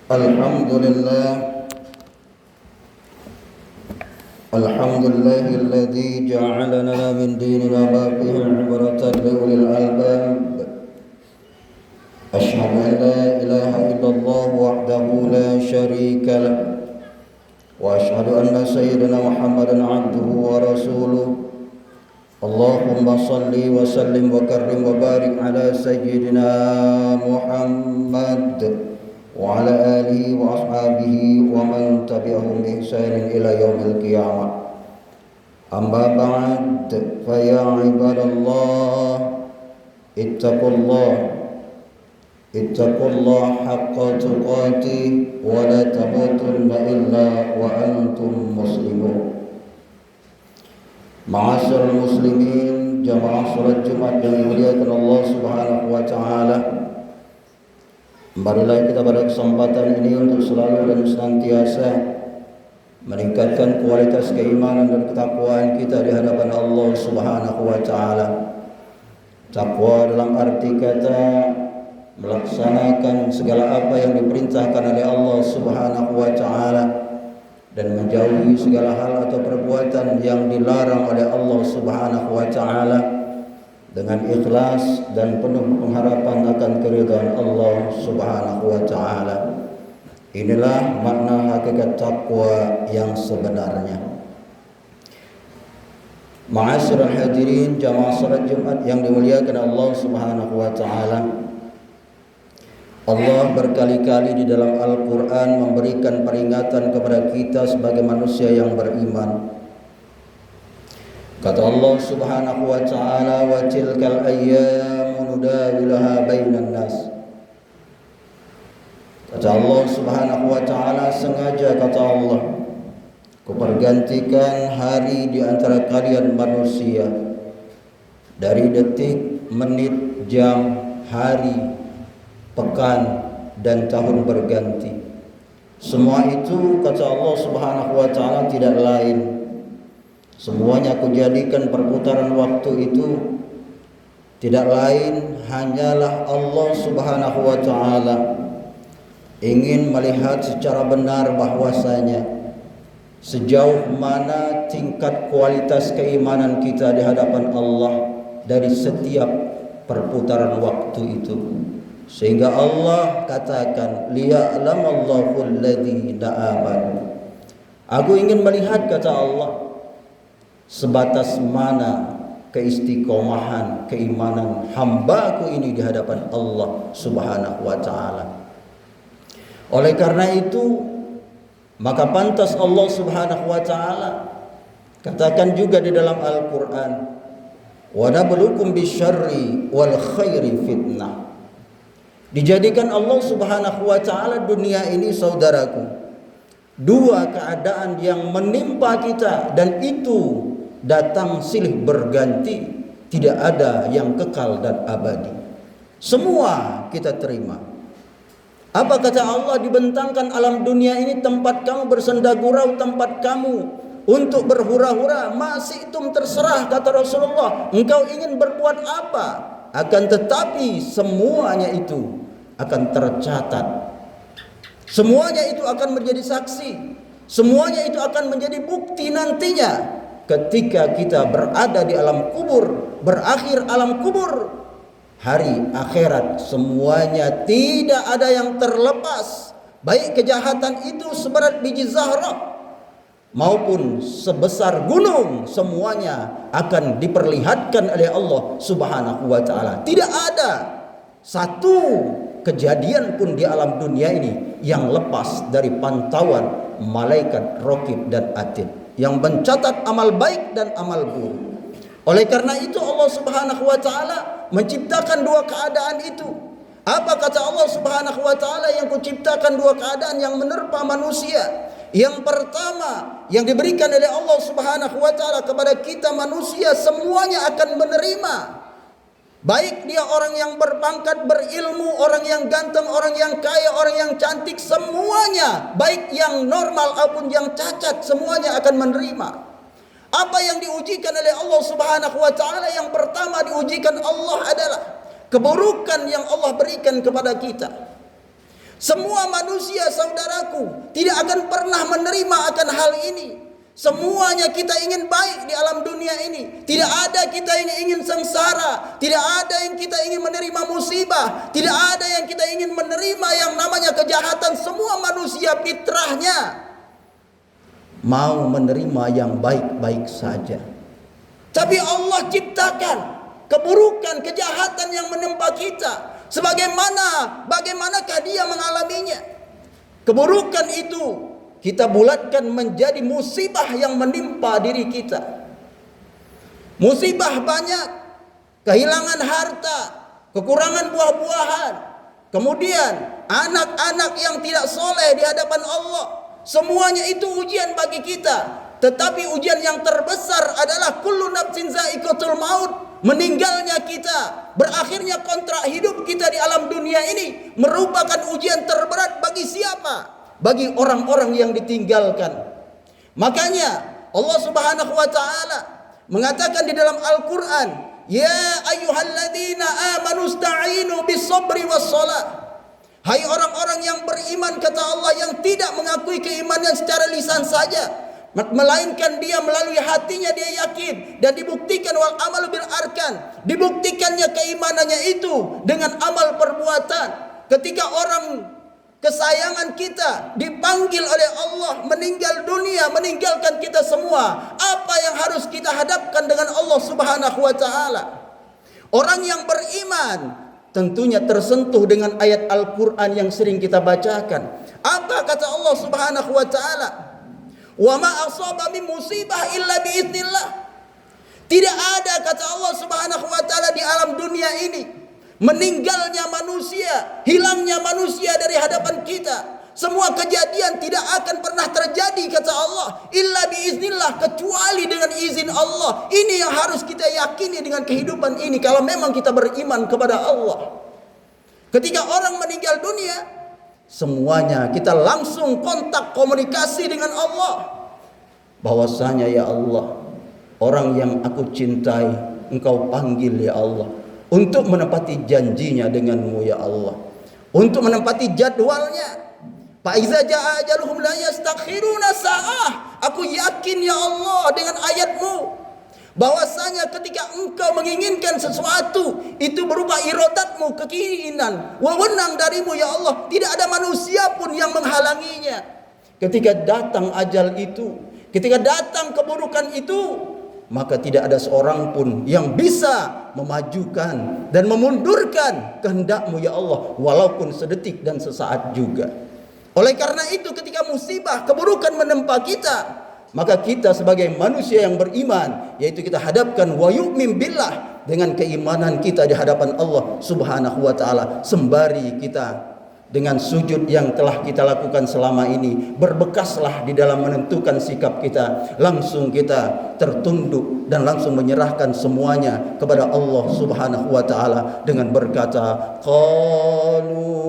Alhamdulillah, alhamdulillah alladzi ja'ala lana min dinina ma fihi ibratan li ulil albab. Asyhadu an la ilaha illallah wahdahu la syarika lah wa asyhadu anna sayyidina Muhammadan 'abduhu wa rasuluh. Allahumma salli wa sallim wa karrim wa barik ala sayyidina Muhammad wa ala alihi wa ashabihi wa man tabi'ahum bi ihsanin ila yaumil qiyamah. Amma ba'd, fa ya ibadallah, ittaqullah haqqa tuqatih wa la tamutunna illa wa antum muslimun. Ma'asyiral muslimin, jamaah salat Jumat yang dimuliakan Allah Subhanahu wa taala. Marilah kita pada kesempatan ini untuk selalu dan senantiasa meningkatkan kualitas keimanan dan ketakwaan kita di hadapan Allah Subhanahu wa taala. Takwa dalam arti kata melaksanakan segala apa yang diperintahkan oleh Allah Subhanahu wa taala dan menjauhi segala hal atau perbuatan yang dilarang oleh Allah Subhanahu wa taala dengan ikhlas dan penuh pengharapan akan keridhaan Allah Subhanahu wa taala. Inilah makna hakikat takwa yang sebenarnya. Ma'asyiral hadirin, jamaah salat Jumat yang dimuliakan Allah Subhanahu wa taala. Allah berkali-kali di dalam Al-Qur'an memberikan peringatan kepada kita sebagai manusia yang beriman. Kata Allah Subhanahu wa taala, wa tilkal ayyamu nudawiluha bainan nas. Kata Allah Subhanahu wa taala, sengaja kata Allah, kupergantikan hari di antara kalian manusia. Dari detik, menit, jam, hari, pekan dan tahun berganti. Semua itu kata Allah Subhanahu wa taala tidak lain, semuanya aku jadikan perputaran waktu itu tidak lain hanyalah Allah Subhanahu wa taala ingin melihat secara benar bahwasanya sejauh mana tingkat kualitas keimanan kita di hadapan Allah dari setiap perputaran waktu itu, sehingga Allah katakan liya'lamallahu alladzina amanu. Aku ingin melihat kata Allah sebatas mana keistiqomahan keimanan hambaku ini di hadapan Allah Subhanahu wa taala. Oleh karena itu, maka pantas Allah Subhanahu wa taala katakan juga di dalam Al-Qur'an, wa nabluukum bisyarri wal khairi fitnah. Dijadikan Allah Subhanahu wa taala dunia ini, saudaraku, dua keadaan yang menimpa kita, dan itu datang silih berganti, tidak ada yang kekal dan abadi. Semua kita terima. Apa kata Allah? Dibentangkan alam dunia ini tempat kamu bersenda gurau, tempat kamu untuk berhura-hura. Masih itu terserah, kata Rasulullah, engkau ingin berbuat apa, akan tetapi semuanya itu akan tercatat, semuanya itu akan menjadi saksi, semuanya itu akan menjadi bukti nantinya ketika kita berada di alam kubur, berakhir alam kubur, hari akhirat. Semuanya tidak ada yang terlepas, baik kejahatan itu seberat biji zahra maupun sebesar gunung, semuanya akan diperlihatkan oleh Allah Subhanahu wa taala. Tidak ada satu kejadian pun di alam dunia ini yang lepas dari pantauan malaikat Raqib dan Atid yang mencatat amal baik dan amal buruk. Oleh karena itu Allah Subhanahu wa taala menciptakan dua keadaan itu. Apa kata Allah Subhanahu wa taala? Yang kuciptakan dua keadaan yang menerpa manusia. Yang pertama yang diberikan oleh Allah Subhanahu wa taala kepada kita manusia, semuanya akan menerima. Baik dia orang yang berpangkat, berilmu, orang yang ganteng, orang yang kaya, orang yang cantik, semuanya, baik yang normal maupun yang cacat, semuanya akan menerima. Apa yang diujikan oleh Allah Subhanahu wa taala? Yang pertama diujikan Allah adalah keburukan yang Allah berikan kepada kita. Semua manusia, saudaraku, tidak akan pernah menerima akan hal ini. Semuanya kita ingin baik di alam dunia ini. Tidak ada kita yang ingin sengsara. Tidak ada yang kita ingin menerima musibah. Tidak ada yang kita ingin menerima yang namanya kejahatan. Semua manusia fitrahnya mau menerima yang baik-baik saja. Tapi Allah ciptakan keburukan, kejahatan yang menimpa kita. Bagaimanakah dia mengalaminya? Keburukan itu kita bulatkan menjadi musibah yang menimpa diri kita. Musibah banyak, kehilangan harta, kekurangan buah-buahan, kemudian anak-anak yang tidak soleh di hadapan Allah. Semuanya itu ujian bagi kita. Tetapi ujian yang terbesar adalah kullu nafsin za'iqatul maut. Meninggalnya kita, berakhirnya kontrak hidup kita di alam dunia ini merupakan ujian terberat bagi siapa? Bagi orang-orang yang ditinggalkan. Makanya Allah Subhanahu wa taala mengatakan di dalam Al-Qur'an, "Ya ayyuhalladzina amanu ista'inu bis-sabri was-shalah." Hai orang-orang yang beriman, kata Allah, yang tidak mengakui keimanan secara lisan saja, melainkan dia melalui hatinya dia yakin dan dibuktikan wal amal bil arkan, dibuktikannya keimanannya itu dengan amal perbuatan. Ketika orang kesayangan kita dipanggil oleh Allah meninggal dunia, meninggalkan kita semua, apa yang harus kita hadapkan dengan Allah Subhanahu wa taala? Orang yang beriman tentunya tersentuh dengan ayat Al-Qur'an yang sering kita bacakan. Apa kata Allah Subhanahu wa taala? Wa ma asaba min musibah illa biiznillah. Tidak ada, kata Allah Subhanahu wa taala, di alam dunia ini meninggalnya manusia, hilangnya manusia dari hadapan kita. Semua kejadian tidak akan pernah terjadi, kata Allah, illa biiznillah, kecuali dengan izin Allah. Ini yang harus kita yakini dengan kehidupan ini kalau memang kita beriman kepada Allah. Ketika orang meninggal dunia, semuanya kita langsung kontak komunikasi dengan Allah. Bahwasanya ya Allah, orang yang aku cintai Engkau panggil ya Allah untuk menepati janjinya denganmu ya Allah, untuk menepati jadwalnya. Fa iza jaa ajaluhum la yastakhiruna sa'ah. Aku yakin ya Allah dengan ayatmu bahwasanya ketika Engkau menginginkan sesuatu itu berupa iradatmu, keinginan, wewenang darimu ya Allah, tidak ada manusia pun yang menghalanginya. Ketika datang ajal itu, ketika datang keburukan itu, maka tidak ada seorang pun yang bisa memajukan dan memundurkan kehendak-Mu ya Allah, walaupun sedetik dan sesaat juga. Oleh karena itu, ketika musibah, keburukan menempa kita, maka kita sebagai manusia yang beriman, yaitu kita hadapkan wa yu'min billah, dengan keimanan kita di hadapan Allah Subhanahu wa taala, sembari kita dengan sujud yang telah kita lakukan selama ini, berbekaslah di dalam menentukan sikap kita, langsung kita tertunduk dan langsung menyerahkan semuanya kepada Allah Subhanahu wa taala dengan berkata, qalu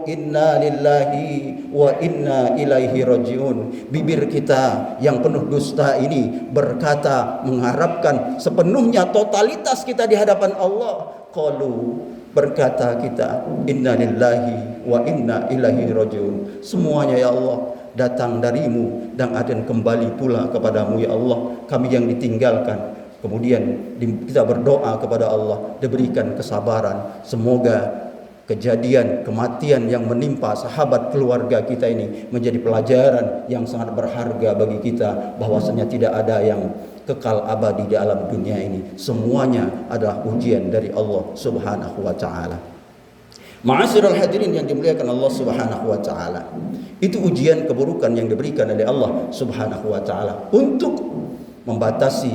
inna lillahi wa inna ilaihi rajiun. Bibir kita yang penuh dusta ini berkata, mengharapkan sepenuhnya totalitas kita di hadapan Allah. Qalu, berkata kita, inna lillahi wa inna ilaihi rajiun. Semuanya ya Allah datang darimu dan akan kembali pula kepadamu ya Allah. Kami yang ditinggalkan, kemudian kita berdoa kepada Allah, diberikan kesabaran. Semoga kejadian kematian yang menimpa sahabat keluarga kita ini menjadi pelajaran yang sangat berharga bagi kita, bahwasanya tidak ada yang kekal abadi di alam dunia ini. Semuanya adalah ujian dari Allah Subhanahu wa taala. Ma'asyiral hadirin yang dimuliakan Allah Subhanahu wa taala, itu ujian keburukan yang diberikan oleh Allah Subhanahu wa taala untuk membatasi,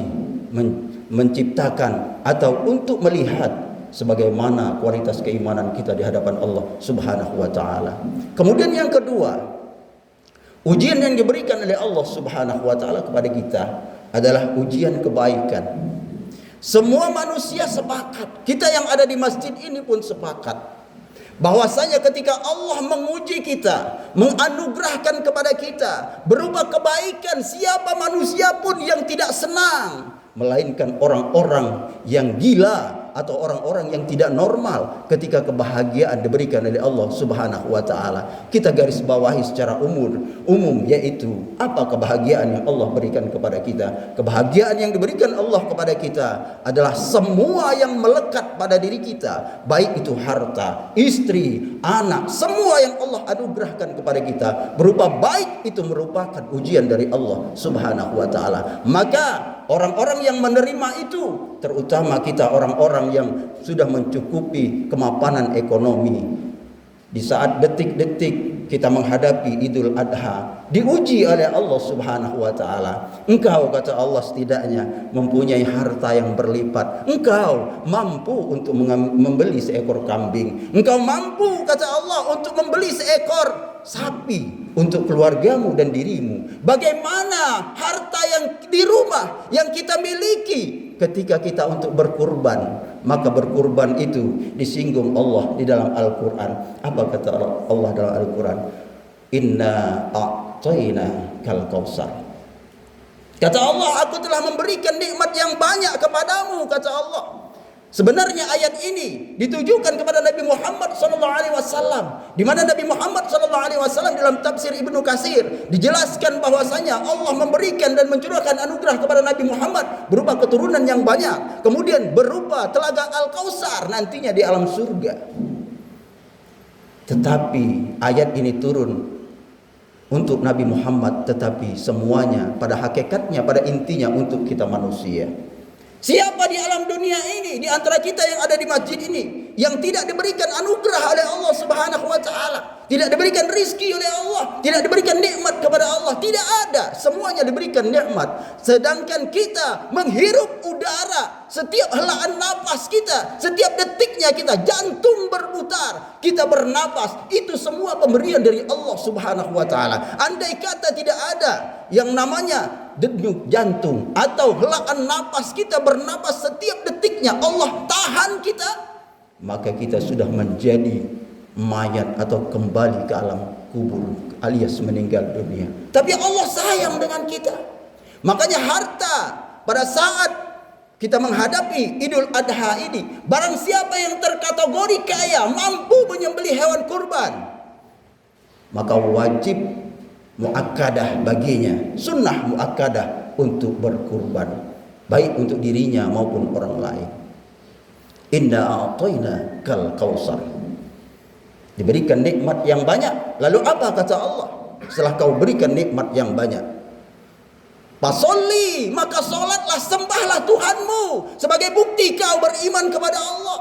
menciptakan atau untuk melihat sebagaimana kualitas keimanan kita di hadapan Allah Subhanahu wa taala. Kemudian yang kedua, ujian yang diberikan oleh Allah Subhanahu wa taala kepada kita adalah ujian kebaikan. Semua manusia sepakat, kita yang ada di masjid ini pun sepakat, bahwasanya ketika Allah menguji kita, menganugerahkan kepada kita berupa kebaikan, siapa manusia pun yang tidak senang, melainkan orang-orang yang gila, atau orang-orang yang tidak normal ketika kebahagiaan diberikan oleh Allah Subhanahu wa taala. Kita garis bawahi secara umum, yaitu apa kebahagiaan yang Allah berikan kepada kita. Kebahagiaan yang diberikan Allah kepada kita adalah semua yang melekat pada diri kita, baik itu harta, istri, anak, semua yang Allah anugerahkan kepada kita berupa baik, itu merupakan ujian dari Allah Subhanahu wa taala. Maka orang-orang yang menerima itu, terutama kita orang-orang yang sudah mencukupi kemapanan ekonomi, di saat detik-detik kita menghadapi Idul Adha, diuji oleh Allah Subhanahu wa taala. Engkau, kata Allah, setidaknya mempunyai harta yang berlipat. Engkau mampu untuk membeli seekor kambing. Engkau mampu, kata Allah, untuk membeli seekor sapi untuk keluargamu dan dirimu. Bagaimana harta yang di rumah yang kita miliki ketika kita untuk berkurban? Maka berkurban itu disinggung Allah di dalam Al-Quran. Apa kata Allah dalam Al-Quran? Inna a'tayna kal kausar. Kata Allah, aku telah memberikan nikmat yang banyak kepadamu, kata Allah. Sebenarnya ayat ini ditujukan kepada Nabi Muhammad SAW, di mana Nabi Muhammad SAW dalam tafsir Ibnu Katsir dijelaskan bahwasanya Allah memberikan dan mencurahkan anugerah kepada Nabi Muhammad berupa keturunan yang banyak, kemudian berupa telaga Al-Kausar nantinya di alam surga. Tetapi ayat ini turun untuk Nabi Muhammad, tetapi semuanya pada hakikatnya, pada intinya untuk kita manusia. Siapa di alam dunia ini, di antara kita yang ada di masjid ini, yang tidak diberikan anugerah oleh Allah Subhanahu wa taala, tidak diberikan rizki oleh Allah, tidak diberikan nikmat kepada Allah? Tidak ada, semuanya diberikan nikmat. Sedangkan kita menghirup udara, setiap helaan napas kita, setiap detiknya kita, jantung berputar, kita bernapas, itu semua pemberian dari Allah Subhanahu wa taala. Andai kata tidak ada yang namanya denyut jantung atau helaan napas, kita bernapas setiap detiknya, Allah tahan kita, maka kita sudah menjadi mayat atau kembali ke alam kubur alias meninggal dunia. Tapi Allah sayang dengan kita. Makanya harta pada saat kita menghadapi Idul Adha ini, barang siapa yang terkategori kaya, mampu menyembelih hewan kurban, maka wajib muakkadah baginya, sunnah muakkadah untuk berkurban, baik untuk dirinya maupun orang lain. Inna a'tayna kal kausar. Diberikan nikmat yang banyak. Lalu apa kata Allah setelah kau berikan nikmat yang banyak? Fasolli, maka solatlah, sembahlah Tuhanmu sebagai bukti kau beriman kepada Allah.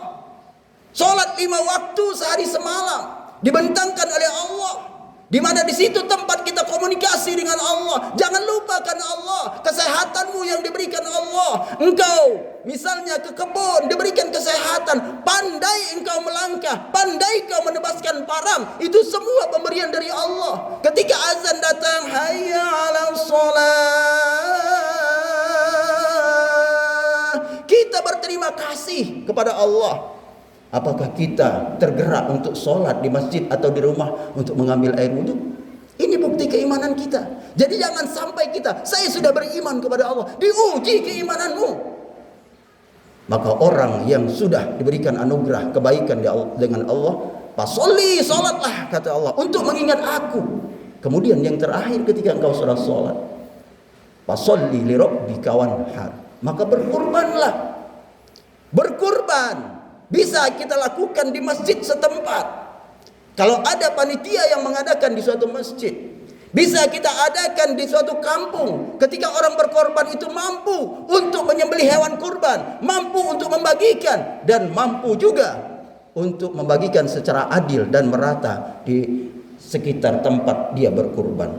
Solat 5 waktu sehari semalam dibentangkan oleh Allah, di mana di situ tempat kita komunikasi dengan Allah. Jangan lupakan Allah, kesehatanmu yang diberikan Allah. Engkau misalnya ke kebun, diberikan kesehatan, pandai engkau melangkah, pandai kau menebaskan param, itu semua pemberian dari Allah. Ketika azan datang, hayya 'alas shalah, kita berterima kasih kepada Allah. Apakah kita tergerak untuk sholat di masjid atau di rumah untuk mengambil air wudhu? Ini bukti keimanan kita. Jadi jangan sampai kita, saya sudah beriman kepada Allah, diuji keimananmu. Maka orang yang sudah diberikan anugerah kebaikan dengan Allah, fasolli, sholatlah, kata Allah, untuk mengingat aku. Kemudian yang terakhir ketika engkau sudah sholat, fasolli li rabbika wanhar, maka berkurbanlah. Berkurban bisa kita lakukan di masjid setempat. Kalau ada panitia yang mengadakan di suatu masjid, bisa kita adakan di suatu kampung. Ketika orang berkorban itu mampu untuk menyembelih hewan kurban, mampu untuk membagikan, dan mampu juga untuk membagikan secara adil dan merata di sekitar tempat dia berkurban.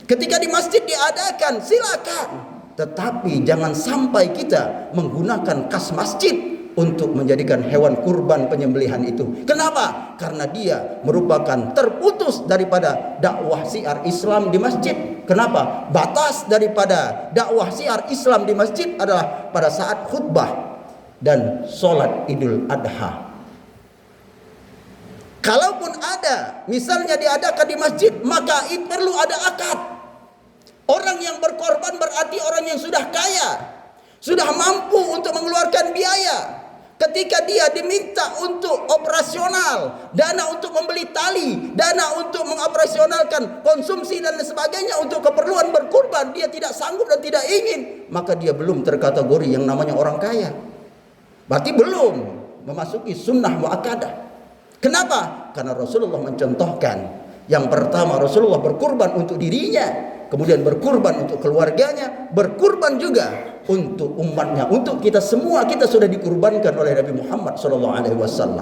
Ketika di masjid diadakan, silakan. Tetapi jangan sampai kita menggunakan kas masjid untuk menjadikan hewan kurban penyembelihan itu. Kenapa? Karena dia merupakan terputus daripada dakwah syiar Islam di masjid. Kenapa? Batas daripada dakwah syiar Islam di masjid adalah pada saat khutbah dan sholat Idul Adha. Kalaupun ada, misalnya diadakan di masjid, maka perlu ada akad. Orang yang berkorban berarti orang yang sudah kaya, sudah mampu untuk mengeluarkan biaya. Ketika dia diminta untuk operasional, dana untuk membeli tali, dana untuk mengoperasionalkan konsumsi dan sebagainya untuk keperluan berkurban, dia tidak sanggup dan tidak ingin, maka dia belum terkategori yang namanya orang kaya. Berarti belum memasuki sunnah muakkadah. Kenapa? Karena Rasulullah mencontohkan, yang pertama Rasulullah berkurban untuk dirinya, kemudian berkurban untuk keluarganya, berkurban juga untuk umatnya, untuk kita semua. Kita sudah dikurbankan oleh Nabi Muhammad SAW.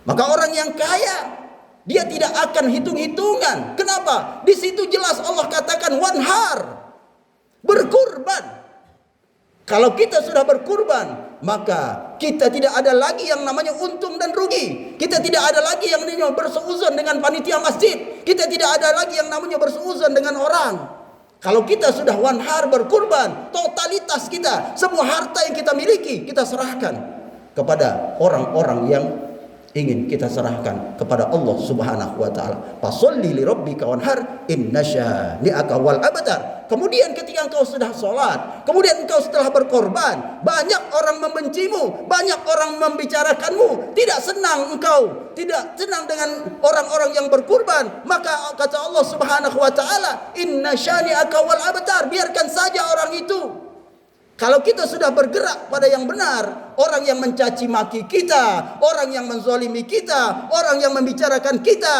Maka orang yang kaya, dia tidak akan hitung-hitungan. Kenapa? Di situ jelas Allah katakan wanhar, berkurban. Kalau kita sudah berkurban, maka kita tidak ada lagi yang namanya untung dan rugi. Kita tidak ada lagi yang namanya berseuzon dengan panitia masjid. Kita tidak ada lagi yang namanya berseuzon dengan orang. Kalau kita sudah wanhar, berkurban, totalitas kita, semua harta yang kita miliki, kita serahkan kepada orang-orang yang ingin kita serahkan kepada Allah Subhanahu wa taala. Fasholli li rabbika wanhar inna syani'aka wal abtar. Kemudian ketika engkau sudah sholat, kemudian engkau setelah berkorban, banyak orang membencimu, banyak orang membicarakanmu, tidak senang engkau, tidak senang dengan orang-orang yang berkurban, maka kata Allah Subhanahu wa taala, inna syani'aka wal abtar, biarkan saja orang itu. Kalau kita sudah bergerak pada yang benar, orang yang mencaci maki kita, orang yang menzalimi kita, orang yang membicarakan kita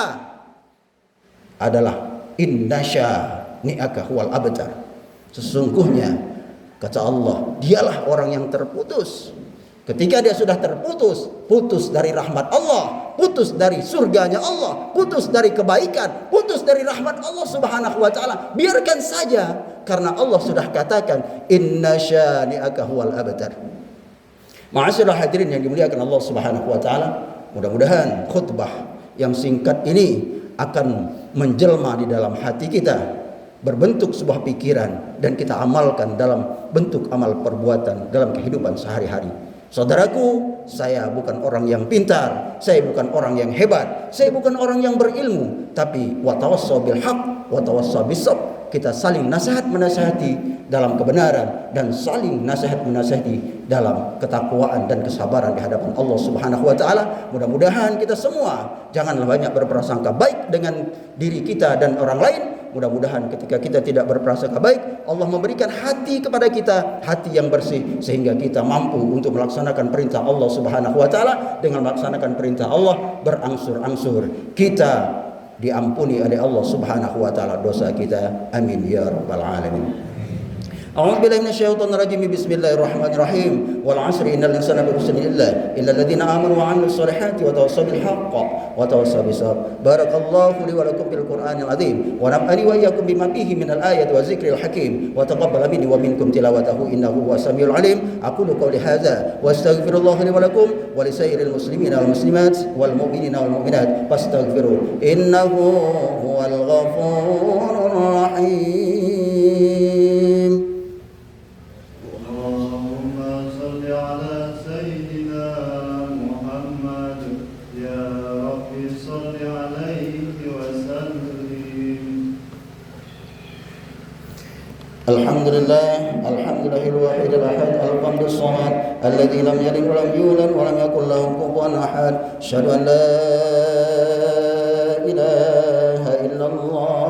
adalah inna syani'aka wal abtar. Sesungguhnya kata Allah, dialah orang yang terputus. Ketika dia sudah terputus, putus dari rahmat Allah, putus dari surganya Allah, putus dari kebaikan, putus dari rahmat Allah Subhanahu wa taala. Biarkan saja, karena Allah sudah katakan inna syani'aka huwal abtar. Ma'asyiral hadirin yang dimuliakan Allah Subhanahu wa taala, mudah-mudahan khutbah yang singkat ini akan menjelma di dalam hati kita, berbentuk sebuah pikiran, dan kita amalkan dalam bentuk amal perbuatan dalam kehidupan sehari-hari. Saudaraku, saya bukan orang yang pintar, saya bukan orang yang hebat, saya bukan orang yang berilmu, tapi watawassaw bil haq watawassaw bis sabr. Kita saling nasihat menasihati dalam kebenaran dan saling nasihat menasihati dalam ketakwaan dan kesabaran di hadapan Allah Subhanahu wa taala. Mudah-mudahan kita semua janganlah banyak berprasangka baik dengan diri kita dan orang lain. Mudah-mudahan ketika kita tidak berprasangka baik, Allah memberikan hati kepada kita, hati yang bersih, sehingga kita mampu untuk melaksanakan perintah Allah Subhanahu wa taala. Dengan melaksanakan perintah Allah, berangsur-angsur kita diampuni oleh Allah Subhanahu wa taala dosa kita. Amin ya rabbal alamin. A'udzu billahi minasyaitonir rajim. Bismillahirrahmanirrahim. Wal 'asri innal insana lafi khusr illa alladziina aamanu wa 'amilus solihati wa tawassaw bil haqqi wa tawassaw bis sabr. Barakallahu li wa lakum bil Qur'anil 'azim wa naf'ani wa iyyakum bima fihi minal ayati wa dzikril hakim wa taqabbal minni wa minkum tilawatahu innahu huwas samiul 'alim. Aqulu qawli hadza wa astaghfirullaha li wa lakum wa li sairil muslimina wal muslimat wal mu'minina wal mu'minat fastaghfiruhu innahu huwal ghafurur rahim. Alhamdulillahil wahidil ahad al-qamdus samad alladzi lam yalid wa lam yulad wa lam yakul lahu kufuwan ahad. Asyhadu an la ilaha illallah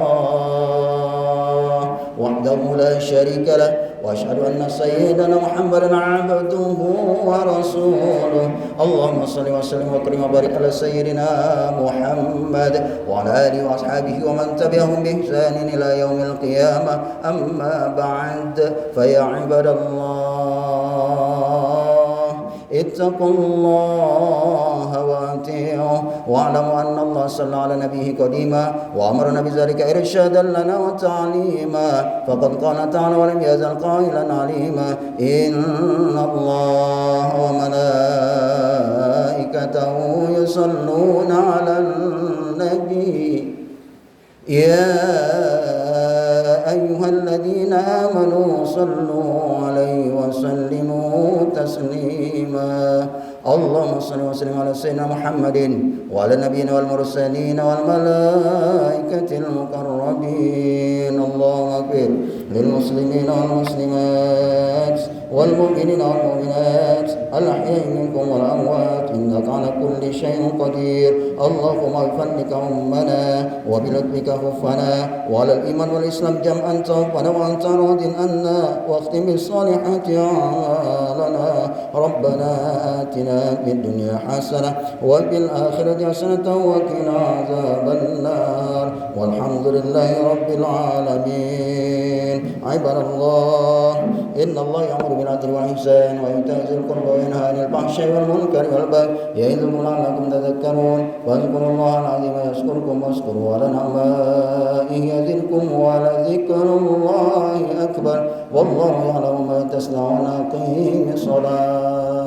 wahdahu la syarika lah wa asyhadu anna sayyidana Muhammadan 'abduhu wa rasuluh. Allahumma shalli wa sallim wa karim wa barik ala sayyidina Muhammad wa ala alihi wa ashabihi wa man tabi'ahum bi ihsanin ila yaumil qiyamah. Amma ba'd, fa ya ibadallah ittaqullaha wa ati'uhu wa alamu anna Allah sallallahu ala nabiyhi qadima wa amarna bi dzalika irshadan lana wa ta'lima. Faqad qala ta'ala wa lam yazal qailan 'alima inna Allah wa malaikatahu yusalluna 'alan nabi ya ayyuhalladzina amanu sallu 'alaihi wa sallimu taslima. Allahumma shalli wa sallim ala sayyidina Muhammadin wa ala nabiyyina wal mursalin wal malaikatil muqarrabin. Allahumma ighfir lil muslimina wal muslimat والمؤمنين والمؤمنات الأحياء منكم والأموات إنك على كل شيء قدير. اللهم اغفر لك أمنا وبلطفك خفنا وعلى الإيمان والإسلام جمعا توفنا وأنت راض عنا واختم بالصالحات أعمالنا. ربنا آتنا في الدنيا حسنة وفي الآخرة حسنة وقنا عذاب النار والحمد لله رب العالمين. عباد الله إن الله يأمر بالعدل والإحسان وإيتاء ذي القربى وينهى عن الفحشاء والمنكر والبغي يعظكم لعلكم تذكرون. واذكروا الله العظيم يذكركم واشكروا على نعمائه يزدكم ولذكر الله أكبر والله يعلم ما تصنعون. أقيموا الصلاة.